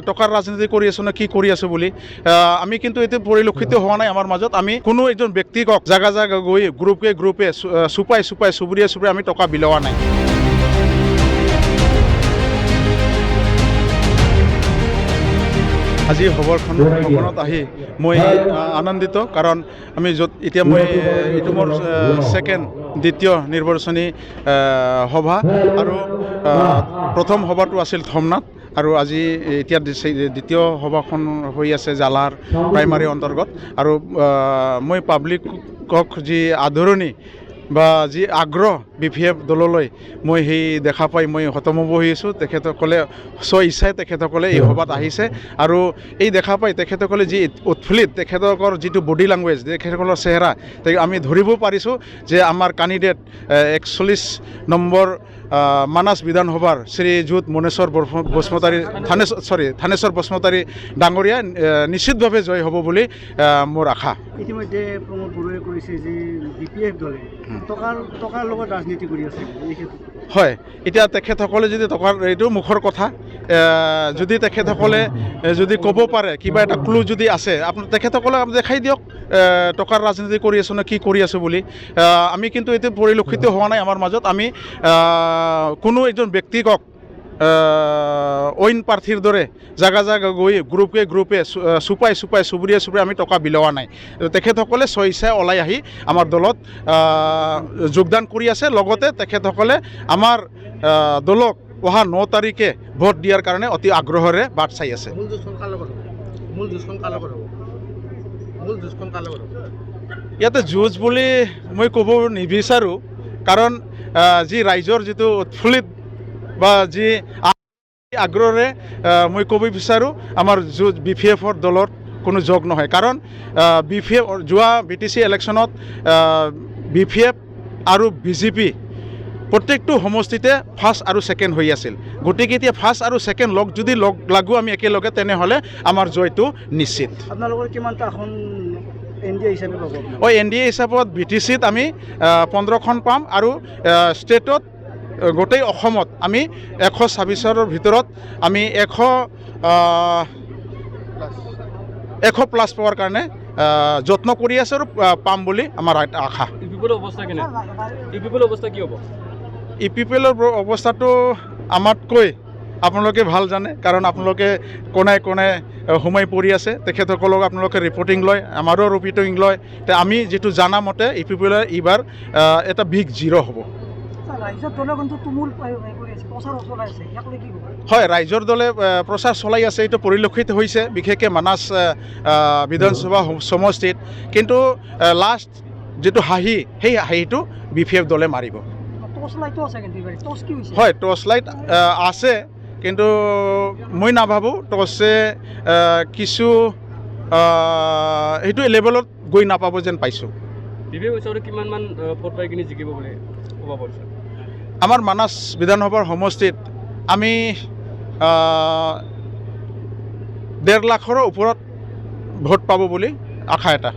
টকাৰ ৰাজনীতি কৰি আছোঁ নে কি কৰি আছোঁ বুলি আমি কিন্তু এতিয়া পৰিলক্ষিত হোৱা নাই আমাৰ মাজত। আমি কোনো এজন ব্যক্তিক জাগা জাগা গৈ গ্ৰুপে চুপাই চুবুৰীয়া আমি টকা বিলোৱা নাই। আজি খবৰখনত আহি মই আনন্দিত, কাৰণ আমি য'ত এতিয়া মই এইটো মোৰ দ্বিতীয় নিৰ্বাচনী সভা, আৰু প্ৰথম সভাটো আছিল ধমনাত, আৰু আজি এতিয়া দ্বিতীয় সভাখন হৈ আছে জালাৰ প্ৰাইমাৰী অন্তৰ্গত। আৰু মই পাব্লিকক যি আদৰণি বা যি আগ্ৰহ BPF দললৈ মই সেই দেখা পাই মই হতমোহ হৈছোঁ। তেখেতসকলে ইচ্ছাই তেখেতসকলে এই সভাত আহিছে, আৰু এই দেখা পাই তেখেতসকলে যি উৎফুল্লিত, তেখেতসকলৰ যিটো বডি লেংগুৱেজ, তেখেতসকলৰ চেহেৰা আমি ধৰিব পাৰিছোঁ যে আমাৰ কেণ্ডিডেট 41 নম্বৰ মানাস বিধানসভাৰ শ্ৰীযুত থানেশ্বৰ বসুমতাৰী ডাঙৰীয়া নিশ্চিতভাৱে জয় হ'ব বুলি মোৰ আশা। ইতিমধ্যে প্ৰমোদ বড়োৱে কৈছে যে BPF দলে টকাৰ লগত ৰাজনীতি কৰি আছে। হয়, এতিয়া তেখেতসকলে যদি টকাৰ, এইটো মুখৰ কথা, যদি তেখেতসকলে যদি ক'ব পাৰে কিবা এটা ক্লু যদি আছে, তেখেতসকলে দেখাই দিয়ক টকাৰ ৰাজনীতি কৰি আছোঁ নে কি কৰি আছোঁ বুলি। আমি কিন্তু এতিয়া পৰিলক্ষিত হোৱা নাই আমাৰ মাজত। আমি কোনো এজন ব্যক্তিক অইন প্ৰাৰ্থীৰ দৰে জাগা জাগা গৈ গ্ৰুপে চুপাই চুবুৰীয়া আমি টকা বিলোৱা নাই। তেখেতসকলে স্বেচ্ছাই ওলাই আহি আমাৰ দলত যোগদান কৰি আছে। লগতে তেখেতসকলে আমাৰ দলক অহা 9 তাৰিখে ভোট দিয়াৰ কাৰণে অতি আগ্ৰহেৰে বাট চাই আছে। ইয়াতে যুঁজ বুলি মই ক'ব নিবিচাৰোঁ, কাৰণ যি ৰাইজৰ যিটো উৎফুল্লিত বা যি আগ্ৰহেৰে মই ক'ব বিচাৰোঁ, আমাৰ BPFৰ দলৰ কোনো যোগ নহয়। কাৰণ BPF যোৱা BTC ইলেকশ্যনত BPF আৰু BJP প্ৰত্যেকটো সমষ্টিতে ফাৰ্ষ্ট আৰু ছেকেণ্ড হৈ আছিল। গতিকে এতিয়া ফাৰ্ষ্ট আৰু ছেকেণ্ড যদি লাগো আমি একেলগে, তেনেহ'লে আমাৰ জয়টো নিশ্চিত। আপোনালোকৰ কিমানটা আসন NDA হিচাপে পাব? NDA হিচাপত BTCত আমি 15খন পাম, আৰু ষ্টেটত গোটেই অসমত আমি 126ৰ ভিতৰত আমি 100+ পোৱাৰ কাৰণে যত্ন কৰি আছোঁ, আৰু পাম বুলি আমাৰ আশা। EPPLৰ অৱস্থাটো আমাতকৈ আপোনালোকে ভাল জানে, কাৰণ আপোনালোকে কোনাই সোমাই পৰি আছে। তেখেতসকলক আপোনালোকে ৰিপৰ্টিং লয়, আমাৰো ৰিপৰ্টিং লয়। আমি যিটো জানা মতে EPPLৰ এইবাৰ এটা বিগ 0 হ'ব। হয়, ৰাইজৰ দলে প্ৰচাৰ চলাই আছে, এইটো পৰিলক্ষিত হৈছে বিশেষকৈ মানাস বিধানসভা সমষ্টিত। কিন্তু লাষ্ট যিটো সেই হাঁহিটো BPF দলে মাৰিব। হয়, টৰ্চ লাইট আছে, কিন্তু মই নাভাবোঁ টৰ্চে কিছু সেইটো লেভেলত গৈ নাপাব যেন পাইছোঁ। আমাৰ মানাস বিধানসভাৰ সমষ্টিত আমি 1.5 লাখৰ ওপৰত ভোট পাব বুলি আশা এটা।